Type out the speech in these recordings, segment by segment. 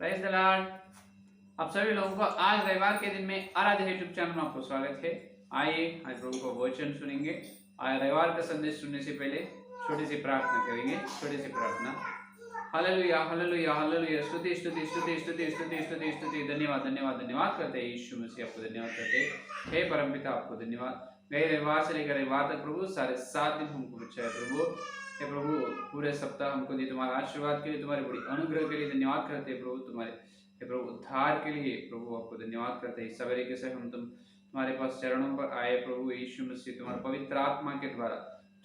Praise the Lord. आप सभी लोगों को आज रविवार के दिन में आराध्य यूट्यूब चैनल में आपको स्वागत है। आइए आज प्रभु को वचन सुनेंगे। आज रविवार का संदेश सुनने से पहले छोटी सी प्रार्थना करेंगे। छोटी सी प्रार्थना। Hallelujah hallelujah hallelujah. स्तुति स्तुति स्तुति स्तुति स्तुति स्तुति स्तुति। धन्यवाद धन्यवाद धन्यवाद करते हैं यीशु मसीह, आपको धन्यवाद करते हैं। हे परमपिता, आपको धन्यवाद। गए रविवार से लेकर रविवार तक प्रभु सारे 7 दिन हमको बचाए प्रभु। हे प्रभु, पूरे सप्ताह हमको दिए तुम्हारे आशीर्वाद के लिए, तुम्हारे बड़ी अनुग्रह के लिए धन्यवाद करते हैं प्रभु। तुम्हारे हे प्रभु उद्धार के लिए प्रभु आपको धन्यवाद करते हैं। सवेरे के से हम तुम्हारे पास चरणों पर आए प्रभु यीशु मसीह। तुम्हारे पवित्र आत्मा के द्वारा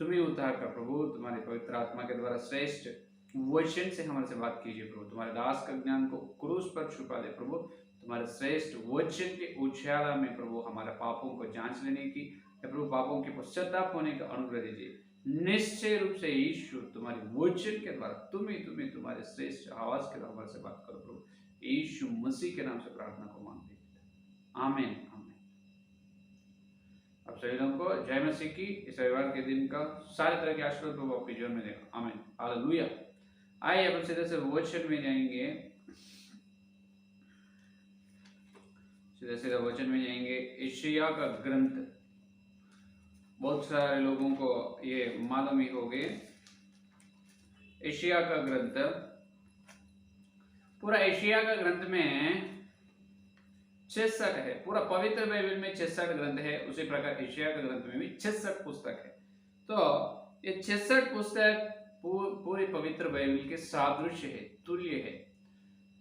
तुम्हें उद्धार कर प्रभु। तुम्हारे पवित्र आत्मा के द्वारा श्रेष्ठ वचन से हमारे से बात कीजिए प्रभु। तुम्हारे दास का ज्ञान को क्रूस पर छुपा दे प्रभु। तुम्हारे श्रेष्ठ वचन के उछाला में प्रभु हमारे पापों को जांच लेने की, प्रभु पापों के पश्चाताप होने का अनुग्रह दीजिए। निश्चय रूप से यीशु तुम्हारे वचन के द्वारा तुम्हें तुम्हारे श्रेष्ठ आवाज के द्वारा से बात करो प्रभु। यीशु मसीह के नाम से प्रार्थना को मांगते हैं, आमीन आमीन। अब सभी लोगों को जय मसीह की। इस रविवार के दिन का सारे तरह के आशीर्वाद प्रभु आपके जीवन में देगा, आमीन हालेलुया। आइए अपन सीधे से वचन में जाएंगे। सीधे सीधे वचन में जाएंगे। यशायाह का ग्रंथ बहुत सारे लोगों को ये मालूम ही होंगे। यशायाह का ग्रंथ, पूरा यशायाह का ग्रंथ में 66 है। पूरा पवित्र बाइबल में 66 ग्रंथ है। उसी प्रकार यशायाह का ग्रंथ में भी 66 पुस्तक है। तो ये 66 पुस्तक पूरी पवित्र बाइबल के सादृश्य है, तुल्य है।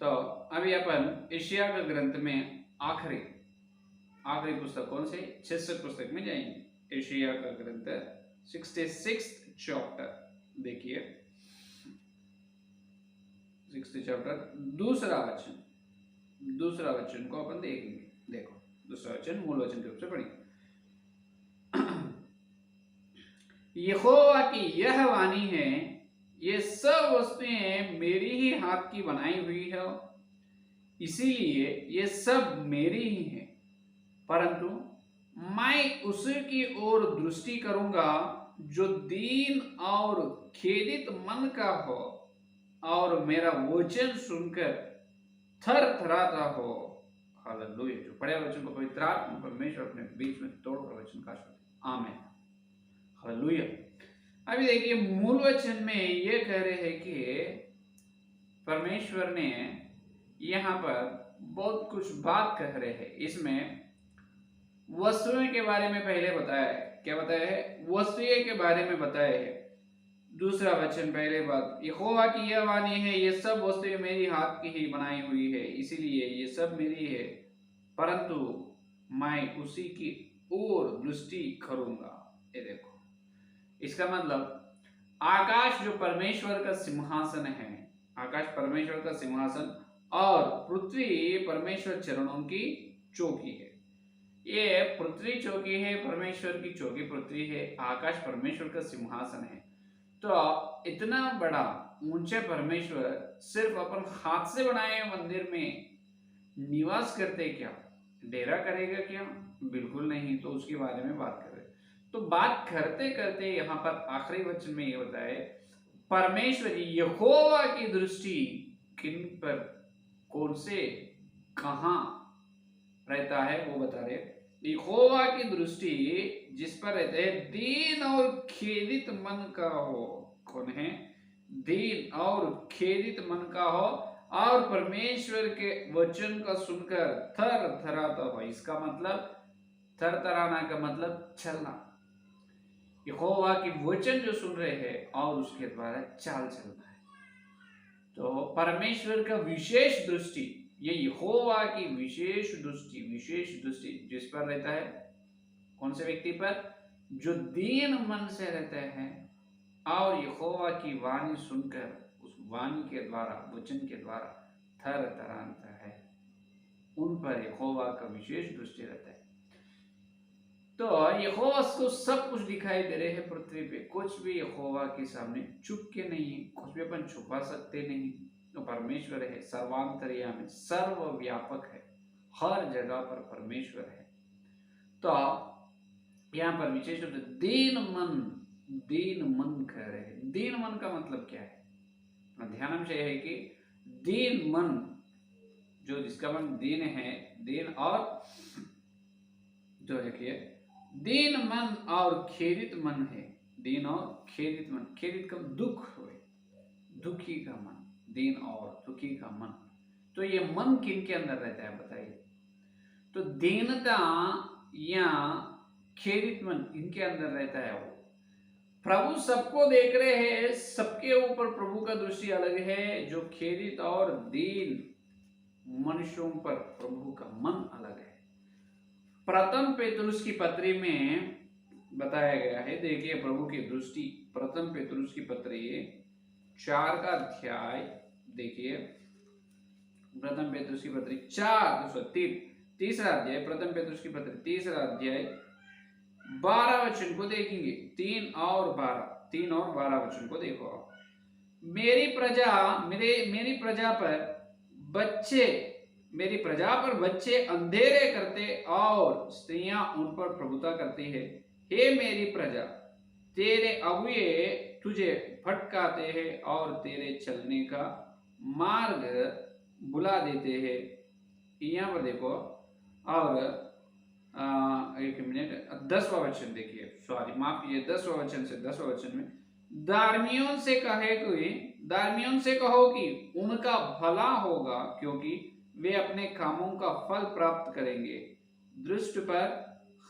तो अभी अपन यशायाह का ग्रंथ में आखिरी पुस्तक कौन से 66 पुस्तक में जाएंगे। यशायाह का ग्रंथ 66 चैप्टर देखिए। 60 चैप्टर दूसरा वचन को अपन देखेंगे। देखो दूसरा वचन मूल वचन के रूप से पढ़ेंगे। यहोवा की यह वाणी है, ये सब वस्तुएं मेरी ही हाथ की बनाई हुई है, इसीलिए ये सब मेरी ही है। परंतु मैं उसी की ओर दृष्टि करूंगा जो दीन और खेदित मन का हो और मेरा वचन सुनकर थर थराता हो। हालेलुया। जो पढ़े वचन को पवित्र आत्मा परमेश्वर अपने बीच में तोड़कर वचन का आमीन हालेलुया। अभी देखिए मूल वचन में ये कह रहे हैं कि परमेश्वर ने यहाँ पर बहुत कुछ बात कह रहे हैं। इसमें वस्तुओं के बारे में पहले बताया है। क्या बताया है? वस्तुएं के बारे में बताया है। दूसरा वचन पहले बात, यहोवा की यह वाणी है, ये सब वस्तुएं मेरी हाथ की ही बनाई हुई है, इसीलिए ये सब मेरी है। परंतु मैं उसी की ओर दृष्टि करूंगा। ये देखो, इसका मतलब आकाश जो परमेश्वर का सिंहासन है, आकाश परमेश्वर का सिंहासन और पृथ्वी परमेश्वर चरणों की चौकी है। ये पृथ्वी चौकी है, परमेश्वर की चौकी पृथ्वी है, आकाश परमेश्वर का सिंहासन है। तो इतना बड़ा ऊंचे परमेश्वर सिर्फ अपन हाथ से बनाए मंदिर में निवास करते क्या? डेरा करेगा क्या? बिल्कुल नहीं। तो उसके बारे में बात कर रहे। तो बात करते करते यहाँ पर आखिरी वचन में ये बताए, परमेश्वर यहोवा की दृष्टि किन पर, कौन से, कहाँ रहता है वो बता रहे। यहोवा की दृष्टि जिस पर रहते हैं दीन और खेदित मन का हो। कौन है? दीन और खेदित मन का हो और परमेश्वर के वचन का सुनकर थर थराता हो। इसका मतलब थर थराना का मतलब चलना। यहोवा की वचन जो सुन रहे हैं और उसके द्वारा चाल चलना है। तो परमेश्वर का विशेष दृष्टि, ये यहोवा की विशेष दृष्टि जिस पर रहता है, कौन से व्यक्ति पर? जो दीन मन से रहते हैं और यहोवा की वाणी सुनकर उस वाणी के द्वारा, वचन के द्वारा थर थराता है, उन पर यहोवा का विशेष दृष्टि रहता है। तो यहोवा को सब कुछ दिखाई दे रहे हैं पृथ्वी पे। कुछ भी यहोवा के सामने छुप के नहीं है, कुछ भी अपन छुपा सकते नहीं। तो परमेश्वर है, सर्वांतर्यामी, सर्वव्यापक है, हर जगह पर परमेश्वर है। तो यहाँ पर विशेष रूप से दीन मन कह रहे हैं। दीन मन का मतलब क्या है? ध्यान से है कि दीन मन जो जिसका मन दीन है, दीन और जो देखिए दीन मन और खेदित मन है, दीन और खेदित मन, खेदित का दुख हुए, दुखी का मन, दीन और दुखी का मन। तो ये मन किन के अंदर रहता है बताइए? तो दीनता या खेदित मन इनके अंदर रहता है। वो प्रभु सबको देख रहे हैं, सबके ऊपर प्रभु का दृष्टि अलग है। जो खेदित और दीन मनुष्यों पर प्रभु का मन अलग है। प्रथम पेतरुस की पत्री में बताया गया है, देखिए प्रभु की दृष्टि। प्रथम पेतरुस की पत्री 4 का अध्याय देखिए, प्रथम पेतरुस की पत्री तीसरा अध्याय, प्रथम पेतरुस की पत्री तीसरा अध्याय 12 वचन को देखेंगे। 3 और 12 वचन को देखो आप। मेरी प्रजा पर बच्चे अंधेरे करते और स्त्रियां उन पर प्रभुता करती है। हे मेरी प्रजा, तेरे अगुए तुझे भटकाते हैं और तेरे चलने का मार्ग बुला देते हैं। यहाँ पर देखो, और एक मिनट, 10वां वचन देखिए, सॉरी माफ कीजिए, 10वां वचन से 10वां वचन में, दार्मियों से कहो कि उनका भला होगा, क्योंकि वे अपने कामों का फल प्राप्त करेंगे। दृष्ट पर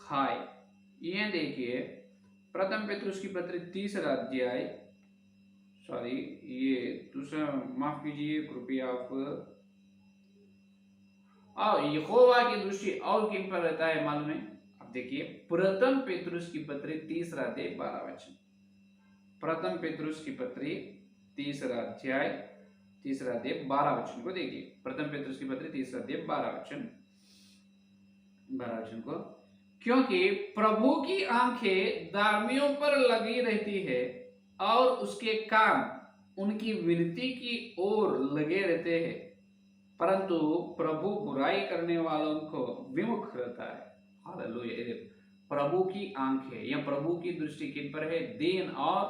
हाय। ये देखिए प्रथम पेतरुस की पत्री तीसरा अध्याय, सॉरी ये दूसरा, माफ कीजिए कृपया आप, और यहोवा की दृष्टि और किन पर रहता है मालूम है? अब देखिए प्रथम पेतरुस की पत्री तीसरा अध्याय 12 वचन, प्रथम पेतरुस की पत्री तीसरा अध्याय 12 वचन को देखिए। प्रथम पेतरुस की पत्री तीसरा अध्याय 12 वचन को, क्योंकि प्रभु की आंखें दार्मियों पर लगी रहती है और उसके कान उनकी विनती की ओर लगे रहते हैं, परंतु प्रभु बुराई करने वालों को विमुख रहता है। हालेलुया। प्रभु की आंखें या प्रभु की दृष्टि किन पर है? दीन और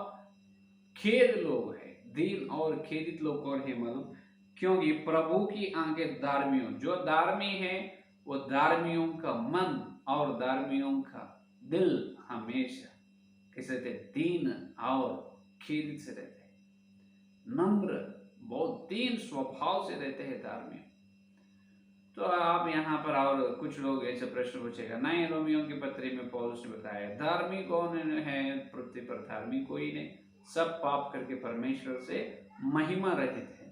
खेद लोग है। दीन और खेदित लोग कौन है मालूम? क्योंकि प्रभु की आंखें धार्मियों, जो धार्मी है वो धार्मियों का मन और धार्मियों का दिल हमेशा कैसे रहते? दीन और खेदित से रहते हैं, नम्र, बहुत दीन स्वभाव से रहते हैं धार्मिक। तो आप यहाँ पर और कुछ लोग ऐसे प्रश्न पूछेगा, नए रोमियों की पत्री में पौलुस ने बताया धार्मिक कौन है पृथ्वी पर? धार्मिक कोई नहीं, सब पाप करके परमेश्वर से महिमा रहित है।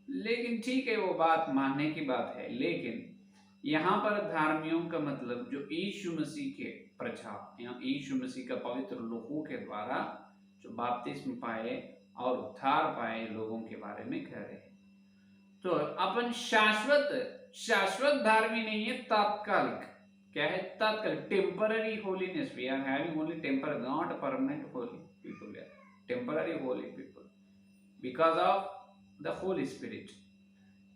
लेकिन ठीक है, वो बात मानने की बात है, लेकिन यहाँ पर धार्मियों का मतलब जो यीशु मसीह के प्रजा या यीशु मसीह का पवित्र लोगों के द्वारा जो बपतिस्म पाए और उद्धार पाए लोगों के बारे में कह रहे हैं। तो अपन शाश्वत धार्मी नहीं है, तात्कालिक। क्या है? तात्कालिक, temporary holiness. We are having only temporary, not permanent holy people, we are temporary holy people because of the Holy Spirit.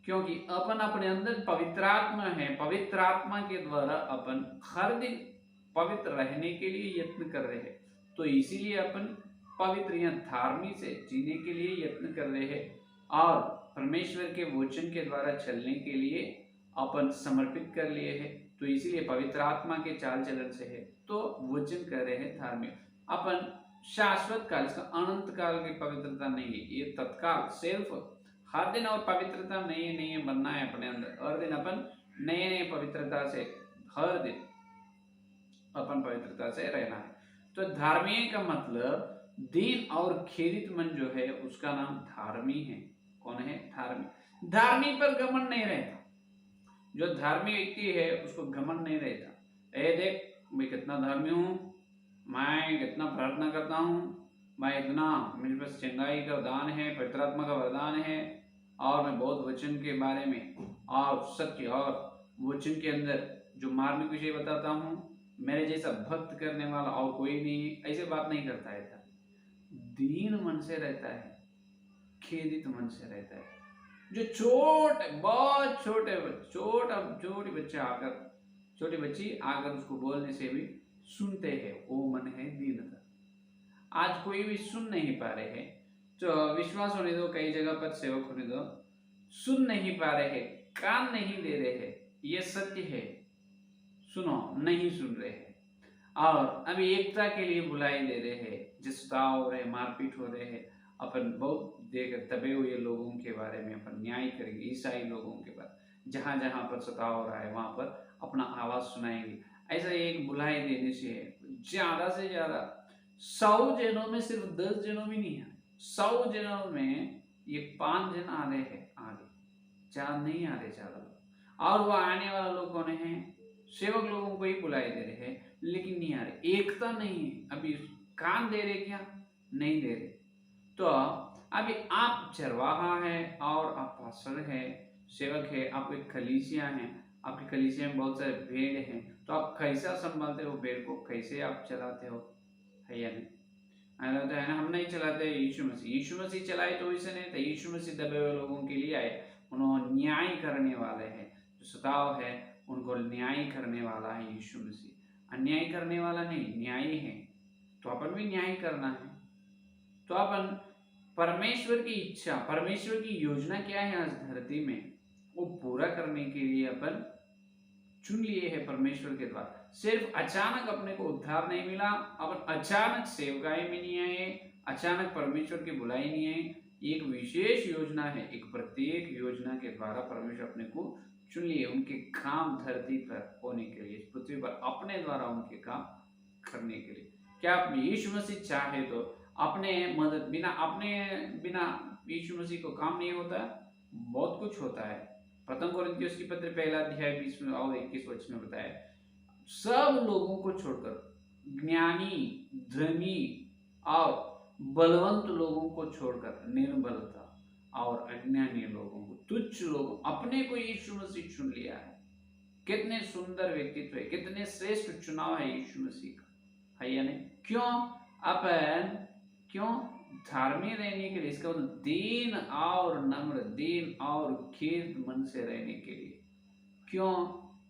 क्योंकि अपन अपने अंदर पवित्र आत्मा है, पवित्र आत्मा के द्वारा अपन हर दिन पवित्र रहने के लिए यत्न कर रहे हैं। तो इसीलिए अपन पवित्र या धार्मिक से जीने के लिए यत्न कर रहे हैं और परमेश्वर के वचन के द्वारा चलने के लिए अपन समर्पित कर लिए हैं। तो इसीलिए पवित्र आत्मा के चाल चलन से है, तो वचन कर रहे हैं धार्मिक। अपन शाश्वत काल, इसका अनंत काल की पवित्रता नहीं है, ये तत्काल सिर्फ हर दिन। और पवित्रता नए बनना है अपने अंदर, हर दिन अपन नए पवित्रता से, हर दिन अपन पवित्रता से रहना है। तो धार्मिक का मतलब दीन और खेदित मन जो है उसका नाम धार्मी है। कौन है? धार्मी। धार्मी पर घमंड नहीं रहता। जो धार्मी व्यक्ति है उसको घमंड नहीं रहता। ए देख मैं कितना धार्मी हूँ, मैं कितना प्रार्थना करता हूँ, मैं इतना, मेरे पास चंगाई का दान है, पवित्र आत्मा का वरदान है, और मैं बहुत वचन के बारे में और सत्य और वचन के अंदर जो मार्मिक विषय बताता हूँ, मेरे जैसा भक्त करने वाला और कोई नहीं। ऐसे बात नहीं करता है। दीन मन से रहता है, खेदित मन से रहता है। जो बहुत छोटी बच्ची आकर उसको बोलने से भी सुनते हैं, वो मन है दीनता। आज कोई भी सुन नहीं पा रहे हैं। तो विश्वास होने दो, कई जगह पर सेवक होने दो, सुन नहीं पा रहे हैं, कान नहीं दे रहे हैं, ये सत्य है, सुनो नहीं सुन रहे हैं। और अभी एकता के लिए बुलाई दे रहे हैं, जिसताव हो रहे, मारपीट हो रहे हैं, अपन बहुत देख दबे हुए लोगों के बारे में अपन न्याय करेंगे, ईसाई लोगों के बारे, जहां जहां पर सताव हो रहा है वहां पर अपना आवाज सुनाएंगे। ऐसा एक बुलाई देने से ज्यादा से ज्यादा 100 जनों में सिर्फ 10 जनों भी नहीं है, 100 जनों में ये 5 जन आ रहे हैं आगे, 4 नहीं आ रहे ज्यादा लोग। और वो आने वाला लोग कौन है? सेवक लोगों को ही बुलाए दे रहे हैं, लेकिन नहीं आ रहे, एकता नहीं है। अभी कान दे रहे क्या? नहीं दे रहे। तो अभी आप चरवाहा है और आप पास्टर है, सेवक है, आप एक कलीसिया है, आपकी कलीसिया में बहुत सारे भेड़ हैं, तो आप कैसा संभालते हो भेड़ को, कैसे आप चलाते हो, है या नहीं? ऐसा तो है ना, हम नहीं चलाते, यीशु मसीह चलाए तो इसे नहीं था, यीशु मसीह दबे हुए लोगों के लिए आए, उन्होंने न्याय करने वाले हैं, जो सताव है उनको न्याय करने वाला है यीशु मसीह, अन्याय करने वाला नहीं, न्यायी है। तो अपन भी न्याय करना है। तो अपन परमेश्वर की इच्छा, परमेश्वर की योजना क्या है आज धरती में, वो पूरा करने के लिए अपन चुन लिए है परमेश्वर के द्वारा। सिर्फ अचानक अपने को उद्धार नहीं मिला, अपन अचानक सेवकाई में नहीं आए, अचानक परमेश्वर की बुलाई नहीं आए, एक विशेष योजना है, एक प्रत्येक योजना के द्वारा परमेश्वर अपने को चुन लिए उनके काम धरती पर होने के लिए, इस पृथ्वी पर अपने द्वारा उनके काम करने के लिए। क्या यीशु मसीह चाहे तो अपने मदद बिना यीशु मसीह को काम नहीं होता, बहुत कुछ होता है। प्रथम कोरिन्थियों की पत्र 1 और 21 वचन में बताया, सब लोगों को छोड़कर, ज्ञानी, धनी और बलवंत लोगों को छोड़कर, निर्बलता और अज्ञानी लोगों को, तुच्छ लोगों, अपने को यीशु मसीह चुन लिया है। कितने सुंदर व्यक्तित्व है, कितने श्रेष्ठ चुनाव है यीशु मसीह का, है या नहीं? क्यों धार्मिक रहने के लिए, इसका मतलब दीन और नम्र, दीन और खेद मन से रहने के लिए। क्यों?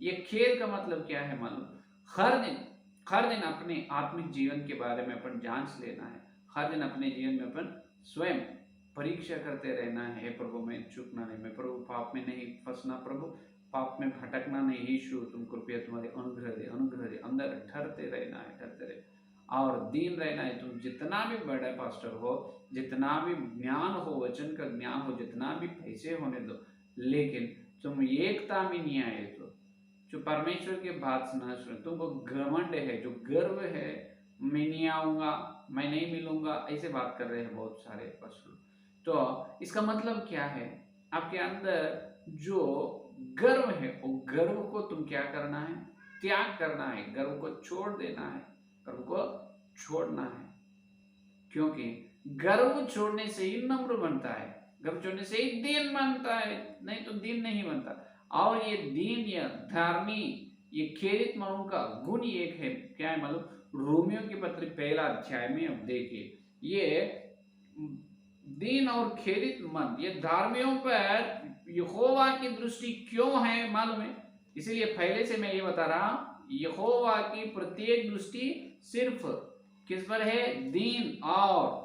ये खेद का मतलब क्या है मालूम? हर दिन अपने आत्मिक जीवन के बारे में अपन जांच लेना है, हर दिन अपने जीवन में अपन स्वयं परीक्षा करते रहना है। प्रभु में चूकना नहीं, मैं प्रभु पाप में नहीं फंसना, प्रभु पाप में भटकना नहीं, यीशु तुम कृपया तुम्हारे अनुग्रह दे, अंदर ठहरते रहना है, ठहरते रहे और दीन रहना है। तुम जितना भी बड़ा पास्टर हो, जितना भी ज्ञान हो, वचन का ज्ञान हो, जितना भी पैसे होने दो, लेकिन तुम एकता में नहीं आए तो, जो परमेश्वर की बात ना सुने, तुमको घमंड है, जो गर्व है, मैं नहीं आऊंगा, मैं नहीं मिलूंगा, ऐसे बात कर रहे हैं बहुत सारे पास्टर। तो इसका मतलब क्या है? आपके अंदर जो गर्व है, वो गर्व को तुम क्या करना है? त्याग करना है, गर्व को छोड़ देना है, गर्व को छोड़ना है। क्योंकि गर्व छोड़ने से ही नम्र बनता है, गर्व छोड़ने से ही दीन बनता है, नहीं तो दीन नहीं बनता। और ये दीन या धार्मिक, ये खेदित मनों का गुण एक है, क्या है मालूम? रोमियो के पत्र 1 में अब देखिए, ये दीन और खेदित मन, ये धार्मियों पर यहोवा की दृष्टि क्यों है मालूम है? इसीलिए पहले से मैं ये बता रहा हूं, यहोवा की प्रत्येक दृष्टि सिर्फ किस पर है? दीन और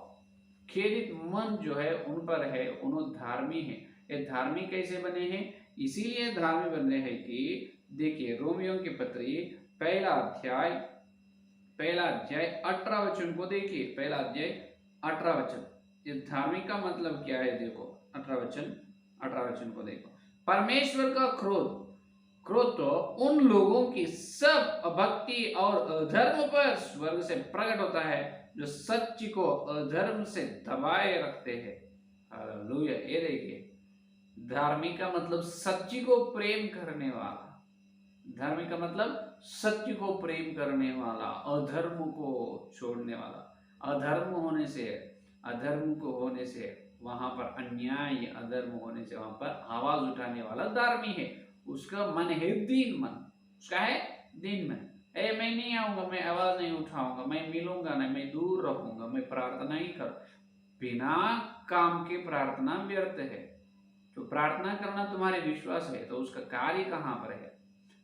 खेदित मन जो है उन पर है, उन्होंने धार्मिक है। ये धार्मिक कैसे बने हैं? इसीलिए धार्मिक बन रहे हैं कि देखिए रोमियो की पत्री 1 अध्याय 18 वचन को देखिए, 1 अध्याय 18 वचन। ये धार्मिक का मतलब क्या है? देखो 18 वचन को देखो। परमेश्वर का क्रोध तो उन लोगों की सब अभक्ति और अधर्म पर स्वर्ग से प्रकट होता है, जो सच्ची को अधर्म से दबाए रखते हैं। हालेलुया। ये देखिए, धार्मिक का मतलब सच्ची को प्रेम करने वाला, धार्मिक का मतलब सत्य को प्रेम करने वाला, अधर्म को छोड़ने वाला। अधर्म होने से वहां पर अन्याय, अधर्म होने से वहां पर आवाज उठाने वाला धार्मिक है। उसका मन है दीन मन, उसका है दीन मन। मैं नहीं आऊंगा, मैं आवाज नहीं उठाऊंगा, मैं मिलूंगा नहीं, मैं दूर रहूंगा, मैं प्रार्थना ही कर, बिना काम के प्रार्थना व्यर्थ है। तो प्रार्थना करना तुम्हारे विश्वास है, तो उसका कार्य कहां पर है?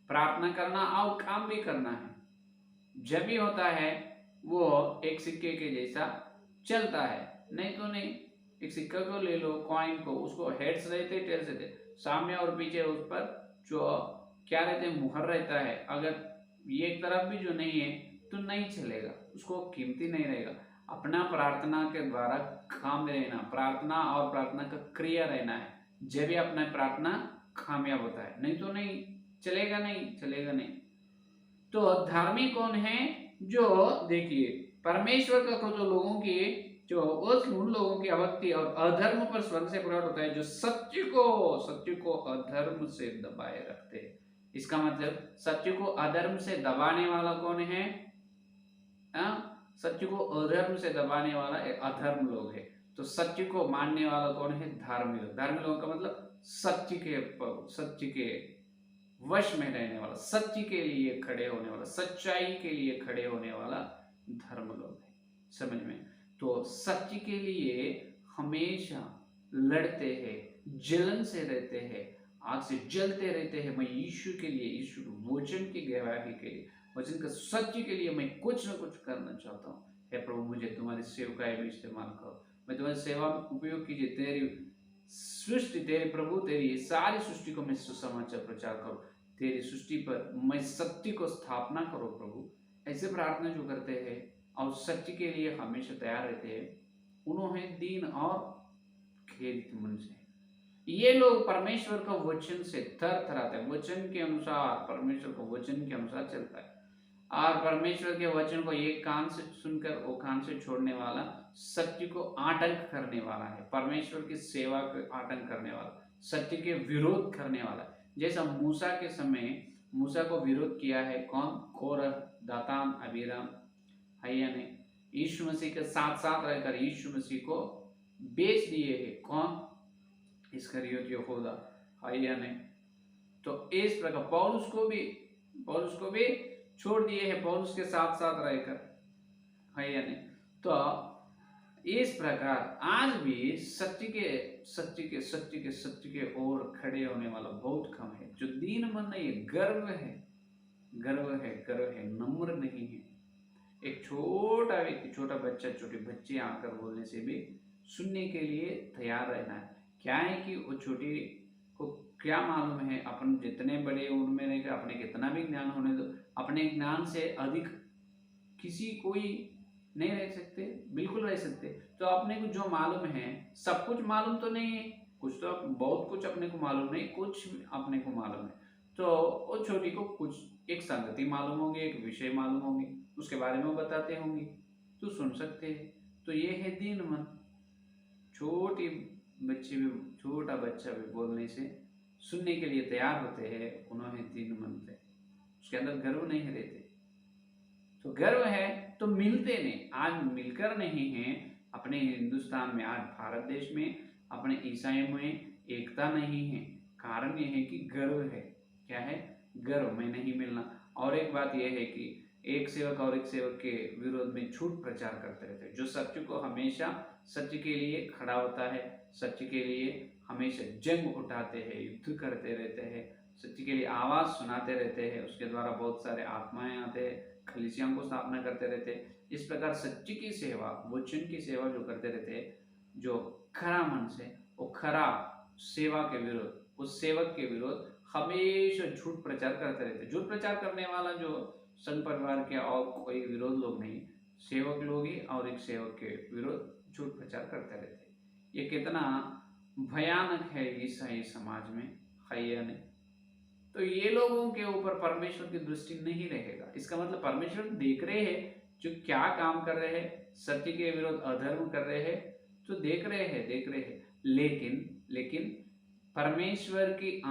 प्रार्थना करना और काम भी करना है। जब भी होता है वो एक सिक्के के जैसा चलता है, नहीं तो नहीं। एक सिक्का को ले लो, कॉइन को, उसको हेड्स रहते टेल्स रहते, सामने और पीछे उस पर जो क्या रहते हैं, मुहर रहता है। अगर ये एक तरफ भी जो नहीं है तो नहीं चलेगा, उसको कीमती नहीं रहेगा। अपना प्रार्थना के द्वारा काम रहना, प्रार्थना और प्रार्थना का क्रिया रहना है, जब भी अपना प्रार्थना कामयाब होता है, नहीं तो नहीं चलेगा, नहीं चलेगा नहीं। तो धार्मिक कौन है? जो देखिए परमेश्वर का जो लोगों की जो उन लोगों की अभक्ति और अधर्म पर स्वर्ग से प्रकट होता है, जो सत्य को अधर्म से दबाए रखते हैं। इसका मतलब सत्य को अधर्म से दबाने वाला कौन है? सत्य को अधर्म से दबाने वाला अधर्म लोग है। तो सत्य को मानने वाला कौन है? धार्मिक लोग। धार्मिक लोगों का मतलब सत्य के वश में रहने वाला, सत्य के लिए खड़े होने वाला, सच्चाई के लिए खड़े होने वाला धर्म लोग है। समझ में? तो सत्य के लिए हमेशा लड़ते हैं, जलन से रहते हैं, आग से जलते रहते हैं। मैं यीशु के लिए, यीशु वचन की गवाही के लिए, वचन का सत्य के लिए मैं कुछ न कुछ करना चाहता हूँ। हे प्रभु, मुझे तुम्हारी सेवकाई में इस्तेमाल करो, मैं तुम्हारी सेवा में उपयोग कीजिए। तेरी सृष्टि, तेरे प्रभु, तेरी सारी सृष्टि को मैं सुसमाचार प्रचार करूं, तेरी सृष्टि पर मैं सत्य को स्थापना करो प्रभु। ऐसे प्रार्थना जो करते हैं और सत्य के लिए हमेशा तैयार रहते हैं, उन्होंने दीन और खेदित मन से, ये लोग परमेश्वर का वचन से थर थराते हैं। वचन के अनुसार, परमेश्वर का वचन के अनुसार चलता है। और परमेश्वर के वचन को एक कान से सुनकर वो कान से छोड़ने वाला सत्य को आतंक करने वाला है। परमेश्वर की सेवा को आतंक करने वाला, सत्य के विरोध करने वाला। जैसा मूसा के समय मूसा को विरोध किया है कौन? कोरह, दातान, अबीराम, हैया ने यीशु मसीह के साथ साथ रहकर यीशु मसीह को बेच दिए है। कौन? इस्करियोत यहूदा, हैया ने। तो इस प्रकार पौलुस को भी छोड़ दिए हैं, पौलुस के साथ साथ रहकर, हैया ने। तो इस प्रकार आज भी सत्य के ओर खड़े होने वाला बहुत कम है। जो दीन मन नहीं है, गर्व है, नम्र नहीं है। एक छोटा व्यक्ति, छोटा बच्चा, छोटे बच्चे आकर बोलने से भी सुनने के लिए तैयार रहना है। क्या है कि वो छोटी को क्या मालूम है, अपन जितने बड़े उनमें नहीं, अपने कितना भी ज्ञान होने दो, अपने ज्ञान से अधिक किसी कोई नहीं रह सकते, बिल्कुल रह सकते। तो अपने को जो मालूम है, सब कुछ मालूम तो नहीं है, कुछ तो बहुत कुछ अपने को मालूम नहीं, कुछ अपने को मालूम है। तो वो छोटी को कुछ एक संगति मालूम होगी, एक विषय मालूम होगी, उसके बारे में वो बताते होंगे, तो सुन सकते हैं। तो ये है दीन मन। छोटा बच्चा भी बोलने से सुनने के लिए तैयार होते हैं, उन्होंने दीन मन थे, उसके अंदर गर्व नहीं रहते। तो गर्व है तो मिलते नहीं, आज मिलकर नहीं है। अपने हिंदुस्तान में, आज भारत देश में, अपने ईसाइयों में एकता नहीं है। कारण यह है कि गर्व है। क्या है? गर्व में नहीं मिलना। और एक बात यह है कि एक सेवक और एक सेवक के विरोध में झूठ प्रचार करते रहते हैं। जो सत्य को हमेशा सत्य के लिए खड़ा होता है, सत्य के लिए हमेशा जंग उठाते हैं, युद्ध करते रहते हैं, सत्य के लिए आवाज सुनाते रहते हैं, उसके द्वारा बहुत सारे आत्माएं आते हैं, कलीसियाओं को स्थापना करते रहते हैं। इस प्रकार सच्ची की सेवा, वचन की सेवा जो करते रहते हैं, जो खरा मन से, वो खरा सेवा के विरोध, उस सेवक के विरोध हमेशा झूठ प्रचार करते रहते हैं। झूठ प्रचार करने वाला जो संघ परिवार के और कोई विरोध लोग नहीं, सेवक लोग ही और एक सेवक के विरोध झूठ प्रचार करते रहते हैं। ये कितना भयानक है ईसाई समाज में, हैया ने। तो ये लोगों के ऊपर परमेश्वर की दृष्टि नहीं रहेगा। इसका मतलब परमेश्वर देख रहे हैं जो क्या काम कर रहे हैं, सत्य के विरोध अधर्म कर रहे हैं, तो देख रहे हैं। लेकिन परमेश्वर की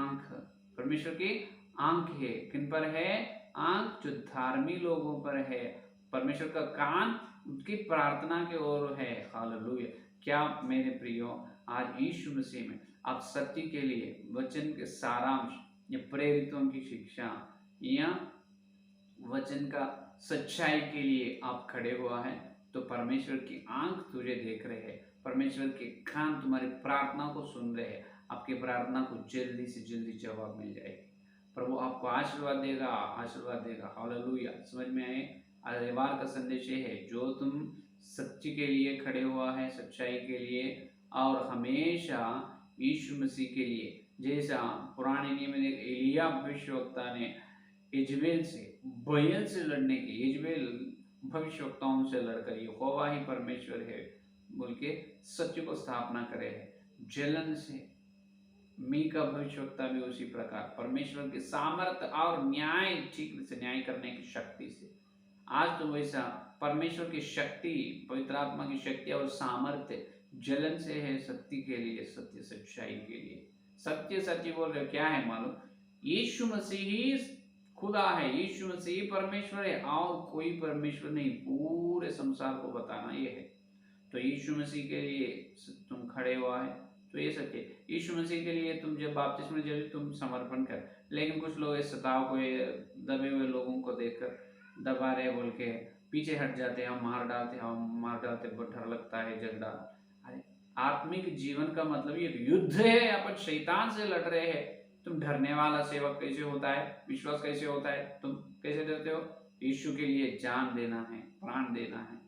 आंख है किन पर है? आंख जो धार्मिक लोगों पर है। परमेश्वर का कान उनकी प्रार्थना के ओर है। हालेलुया। क्या मेरे प्रियो, आज यीशु मसीह में आप सत्य के लिए, वचन के सारांश या प्रेरितों की शिक्षा या वचन का सच्चाई के लिए आप खड़े हुआ है, तो परमेश्वर की आंख तुझे देख रहे हैं, परमेश्वर के कान तुम्हारी प्रार्थना को सुन रहे हैं। आपकी प्रार्थना को जल्दी से जल्दी जवाब मिल जाएगी। प्रभु आपको आशीर्वाद देगा। हालेलुया। समझ में आए? आज रविवार का संदेश ये है, जो तुम सच्ची के लिए खड़े हुआ है, सच्चाई के लिए, और हमेशा यीशु मसीह के लिए जैसा पुराने नियम में एलिया भविष्यवक्ता ने इजबेल से बयन से लड़ने की, इजबेल भविष्यवक्ताओं से लड़कर यहोवा ही परमेश्वर है बोल के सत्य को स्थापना करे है। जलन से मीका भविष्यवक्ता भी उसी प्रकार परमेश्वर के सामर्थ्य और न्याय, ठीक से न्याय करने की शक्ति से। आज तो वैसा परमेश्वर की शक्ति, पवित्र आत्मा की शक्ति और सामर्थ्य जलन से है सत्य के लिए, सत्य सच्चाई के लिए। सत्य सच्ची बोल रहे क्या है मालूम? यीशु मसीह ही खुदा है, यीशु मसीह परमेश्वर है और कोई परमेश्वर नहीं। पूरे संसार को बताना ये है। तो यीशु मसीह के लिए तुम खड़े हुआ है तो ये सत्य है। यीशु मसीह के लिए तुम जब बपतिस्मा जब तुम समर्पण कर, लेकिन कुछ लोग इस सताव को, दबे हुए लोगों को देखकर दबा रहे बोल के पीछे हट जाते हैं, हम मार डालते, बहुत डर लगता है झगड़ा। अरे आत्मिक जीवन का मतलब ये युद्ध है, अपन शैतान से लड़ रहे हैं। तुम डरने वाला सेवक कैसे होता है? विश्वास कैसे होता है? तुम कैसे डरते हो? यीशु के लिए जान देना है, प्राण देना है।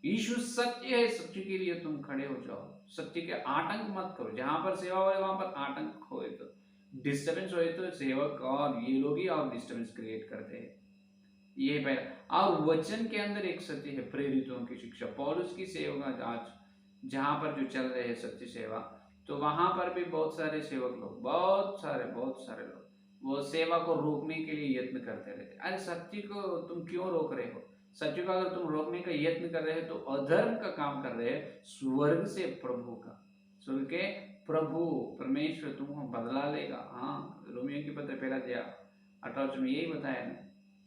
यीशु सत्य है, सत्य के लिए तुम खड़े हो जाओ। सत्य के आतंक मत करो। जहां पर सेवा हो वहां पर आतंक हो, तो डिस्टर्बेंस हो तो सेवक और ये लोग ही और डिस्टर्बेंस क्रिएट करते हैं। ये पहला। और वचन के अंदर एक सत्य है, प्रेरितों की शिक्षा, पौलुस की सेवा। आज जहां पर जो चल रहे हैं सत्य सेवा, तो वहां पर भी बहुत सारे सेवक लोग, बहुत सारे लोग वो सेवा को रोकने के लिए यत्न करते रहते। अरे सत्य को तुम क्यों रोक रहे हो? सत्य को अगर तुम रोकने का यत्न कर रहे हो तो अधर्म का काम कर रहे हैं। स्वर्ग से प्रभु का, स्वर्ग के प्रभु परमेश्वर तुमको बदला लेगा। हाँ, रोमियो की पत्र पहला दिया 18 में यही बताया ना,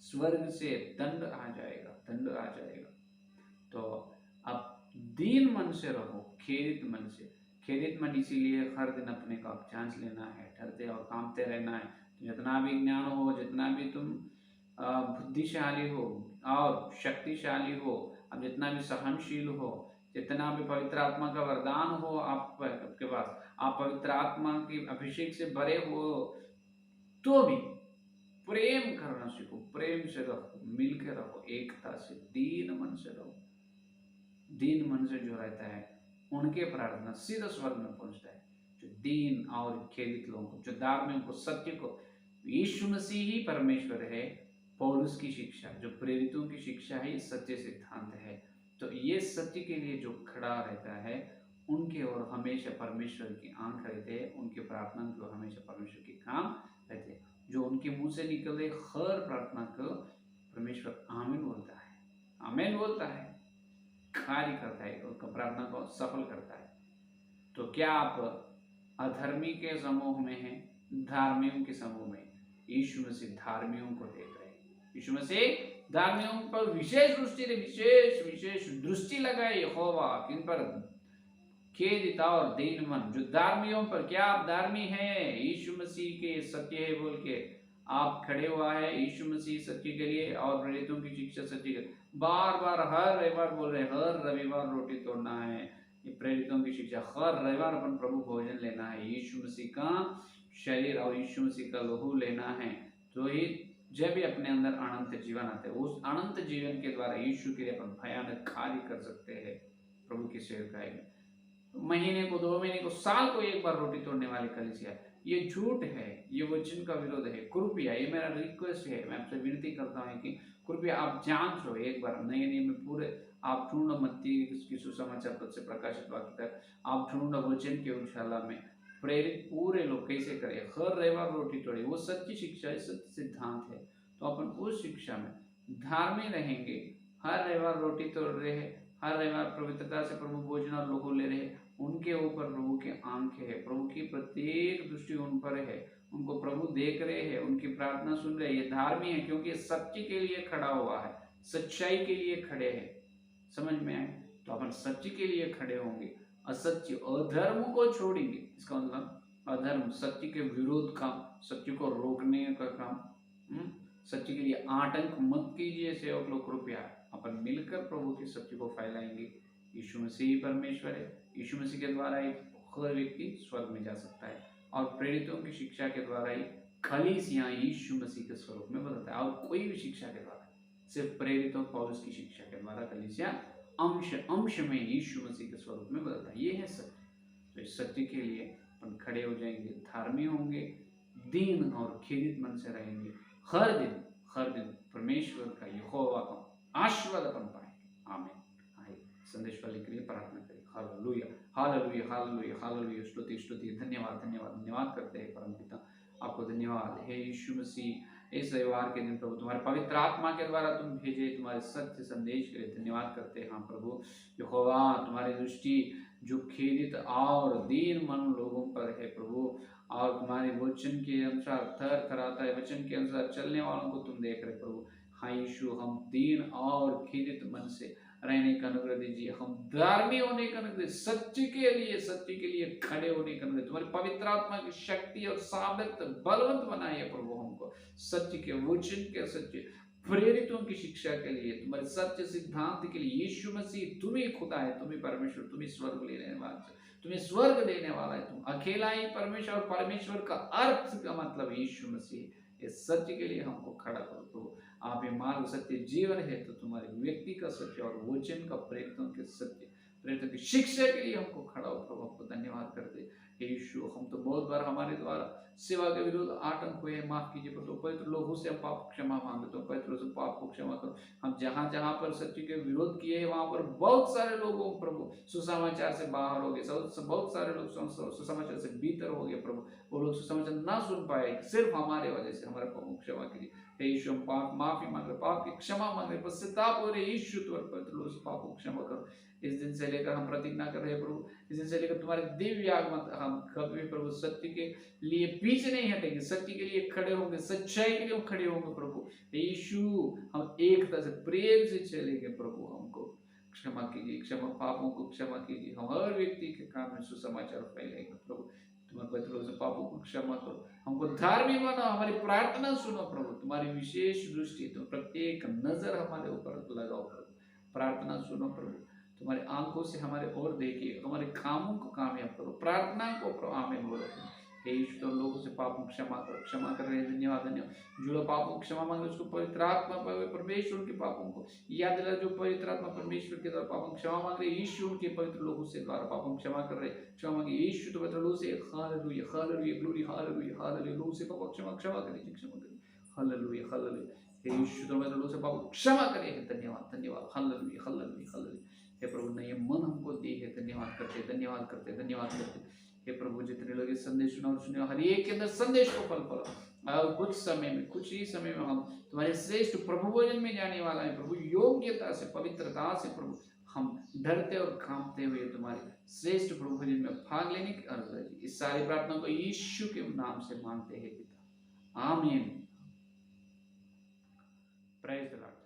स्वर्ग से दंड आ जाएगा, दंड आ जाएगा। तो अब दीन मन से रहो, खेदित मन से। खेदित मन इसीलिए हर दिन अपने को आप जांच लेना है, डरते और कांपते रहना है। जितना भी ज्ञान हो, जितना भी तुम बुद्धिशाली हो और शक्तिशाली हो, अब जितना भी सहनशील हो, जितना भी पवित्र आत्मा का वरदान हो आपके पास, आप पवित्र आत्मा की अभिषेक से भरे हो, तो भी प्रेम करना सीखो, प्रेम से रहो, मिलकर रहो, एकता से, दीन मन से रहो। दीन मन से जो रहता है उनके प्रार्थना सीधा स्वर्ग में पहुंचता है। जो दीन और खेदित लोगों को, जो धार्मिक को, सत्य को, यीशु मसीह ही परमेश्वर है। पौलुस की शिक्षा, जो प्रेरितों की शिक्षा है, सत्य सिद्धांत है। तो ये सत्य के लिए जो खड़ा रहता है उनके और हमेशा परमेश्वर की आंख रहते हैं, उनके प्रार्थना को हमेशा परमेश्वर के काम रहते हैं। जो उनके मुंह से निकले हर प्रार्थना को परमेश्वर आमीन बोलता है, आमीन बोलता है, कार्य करता है, उनका प्रार्थना को सफल करता है। तो क्या आप अधर्मी के समूह में हैं, धार्मियों के समूह में? यीशु मसीह धार्मियों को देख रहे हैं। यीशु मसीह धार्मियों पर विशेष दृष्टि लगाए यहोवा, किन पर? खेदित और दीन मन, जो धार्मियों पर। क्या आप धार्मी हैं? यीशु मसीह के सत्य है बोल के आप खड़े हुआ है यीशु मसीह सत्य के लिए और प्रेरितों की शिक्षा सत्य के। बार बार हर रविवार बोल रहे, हर रविवार रोटी तोड़ना है, ये प्रेरितों की शिक्षा। हर रविवार अपन प्रभु भोजन लेना है, यीशु मसीह का शरीर और यीशु मसीह का लहू लेना है। तो ही जब भी अपने अंदर अनंत जीवन आते हैं, उस अनंत जीवन के द्वारा यीशु के लिए अपन भयानक कार्य कर सकते हैं प्रभु की सेवकाई में। महीने को, 2 महीने को, साल को एक बार रोटी तोड़ने वाली कलीसिया, ये झूठ है, ये वचन का विरोध है। कृपया, ये मेरा रिक्वेस्ट है, मैं आपसे विनती करता हूँ कि कृपया आप जांच लो एक बार। नए नियम में पूरे आप ढूंढो, मत्ती की सुसमाचार पत्र से प्रकाशित वाक्य तक आप ढूंढो, वचन के उजाला में प्रेरित पूरे लोग कैसे करें, हर रविवार रोटी तोड़े। वो सच्ची शिक्षा है, सत्य सिद्धांत है। तो अपन उस शिक्षा में धार्मिक रहेंगे। हर रविवार रोटी तोड़ रहे हैं, हर रविवार पवित्रता से प्रभु भोजन और लहू ले रहे हैं। उनके ऊपर प्रभु की आंखें है, प्रभु की प्रत्येक दृष्टि उन पर है, उनको प्रभु देख रहे हैं, उनकी प्रार्थना सुन रहे हैं। ये धार्मिक है क्योंकि सत्य के लिए खड़ा हुआ है, सच्चाई के लिए खड़े हैं। समझ में आए? तो अपन सत्य के लिए खड़े होंगे, असत्य अधर्म को छोड़ेंगे। इसका मतलब अधर्म, सत्य के विरोध काम, सत्य को रोकने का काम। सत्य के लिए आतंक मत कीजिए सेवक लोग, कृपया अपन मिलकर प्रभु के सत्य को फैलाएंगे। यीशु मसीह परमेश्वर है, यीशु मसीह के द्वारा ही हर व्यक्ति स्वर्ग में जा सकता है और प्रेरितों की शिक्षा के द्वारा ही कलीसिया यीशु मसीह के स्वरूप में बदलता है। और कोई भी शिक्षा के द्वारा, सिर्फ प्रेरितों पौलुस की शिक्षा के द्वारा कलीसिया अंश में यीशु मसीह के स्वरूप में बदलता है। ये है सत्य। तो इस सत्य के लिए अपन खड़े हो जाएंगे, धार्मिक होंगे, दीन और खेदित मन से रहेंगे। हर दिन परमेश्वर का यहोवा का आशीर्वाद अपन पाएंगे। आमीन। आइए संदेश वाले के लिए प्रार्थना करें। Hallelujah, hallelujah, hallelujah, hallelujah. स्तुति स्तुति, धन्यवाद धन्यवाद धन्यवाद करते हैं परमपिता, आपको धन्यवाद। हे यीशु मसीह, इस रविवार के दिन प्रभु तुम्हारे पवित्र आत्मा के द्वारा तुम भेजे तुम्हारे सत्य संदेश के लिए धन्यवाद करते हैं। हाँ प्रभु यहोवा, तुम्हारी दृष्टि जो खेदित और दीन मन लोगों पर है प्रभु, और तुम्हारे वचन के अनुसार थर थराता है, वचन के अनुसार चलने वालों को तुम देख रहे प्रभु। हाँ यीशु, हम दीन और खेदित मन से रहने का अनुग्रह दीजिए, हम धार्मिक होने का अनुग्रह, सत्य के लिए खड़े होने का अनुग्रह, तुम्हारी पवित्र आत्मा की शक्ति और सामर्थ्य बलवंत बनाइए प्रभु हमको, सत्य के वचन के, सत्य प्रेरितों की शिक्षा के लिए, तुम्हारे सत्य सिद्धांत के लिए। यीशु मसीह तुम ही खुदा है, तुम ही परमेश्वर, तुम ही स्वर्ग लेने वाला, तुम्हें स्वर्ग देने वाला है, तुम अकेला ही परमेश्वर, और परमेश्वर का अर्थ का मतलब यीशु मसीह। इस सत्य के लिए हमको खड़ा करो प्रभु। आप ये मार्ग सत्य जीवन है, तो तुम्हारे व्यक्ति का सत्य और वचन का प्रेरितों के सत्य, प्रेरितों की शिक्षा के लिए हमको खड़ा हो प्रभु। हमको धन्यवाद करते यीशु। हम तो बहुत बार हमारे द्वारा सेवा के विरुद्ध आतंक हुए, माफ कीजिए प्रभु। पवित्र लोगों से हम पाप क्षमा मांगते हो, पवित्र से पाप को क्षमा करो। हम जहाँ जहाँ पर सत्य के विरोध किए वहां पर बहुत सारे लोगों प्रभु सुसमाचार से बाहर हो गए, बहुत सारे लोग सुसमाचार से भीतर हो गए प्रभु। वो लोग सुसमाचार ना सुन पाए, सिर्फ हमारे वजह से। हमारे पापों की क्षमा कीजिए यीशु। हम पाप माफी मांग रहे, पाप की क्षमा मांग रहे, पश्चाताप हो रहे यीशु, तुम्हारे पवित्र लोगों से पापों को क्षमा करो। इस दिन से लेकर हम प्रतिज्ञा कर रहे हैं प्रभु, इस दिन से लेकर तुम्हारे दिव्य आगमन हम कभी प्रभु सत्य के लिए पीछे नहीं हटेंगे, सत्य के लिए खड़े होंगे, सच्चाई के लिए हम खड़े होंगे प्रभु यीशु। हम एकता से प्रेम से चलेंगे प्रभु। हमको क्षमा कीजिए, क्षमा पापों को क्षमा कीजिए। हम हर व्यक्ति के काम में सुसमाचार फैलाएंगे प्रभु। तुम्हारे पवित्र से पापों को क्षमा करो, हमको धार्मिक बनाओ, हमारी प्रार्थना सुनो प्रभु। तुम्हारी विशेष दृष्टि, तुम प्रत्येक नजर हमारे ऊपर लगाओ प्रभु। प्रार्थना सुनो प्रभु, तुम्हारी आंखों से हमारे और देखिए, हमारे कामों को कामयाब करो, प्रार्थना को प्रभु आमीन बोलो। हे ईश्वर, लोगों से पापों क्षमा करो, क्षमा कर रहे हैं, धन्यवाद धन्यवाद। जो लोग पापों क्षमा मांगे उसको पवित्र आत्मा परमेश्वर के पापों को याद दिला, जो पवित्र आत्मा परमेश्वर के द्वारा पापों क्षमा मांग रहे, ईश्वर के पवित्र लोगों से द्वारा पापों क्षमा कर रहे, क्षमा मांगे ईश्वर तो पवित्र लोगों से। Hallelujah, hallelujah, glory, hallelujah, hallelujah. लोगों से पापों क्षमा करिए, क्षमा करिए। Hallelujah, hallelujah. हे ईश्वर तो पवित्र लोगों से पापों क्षमा करिए, धन्यवाद धन्यवाद। Hallelujah, hallelujah, hallelujah. हे प्रभु ने ये मन हमको दी है, धन्यवाद करते, धन्यवाद करते, धन्यवाद करते। हे प्रभु, जितने लोग इस संदेश सुना और सुने, हर एक के अंदर संदेश को फल फलो, और कुछ समय में, कुछ ही समय में हम तुम्हारे श्रेष्ठ प्रभु भोजन में जाने वाला है प्रभु। योग्यता से, पवित्रता से प्रभु हम डरते और कांपते हुए तुम्हारे श्रेष्ठ प्रभु भोजन में भाग लेने की अर्ज है। इस सारी प्रार्थना को यीशु के नाम से मांगते हैं पिता, आमीन। Praise the Lord.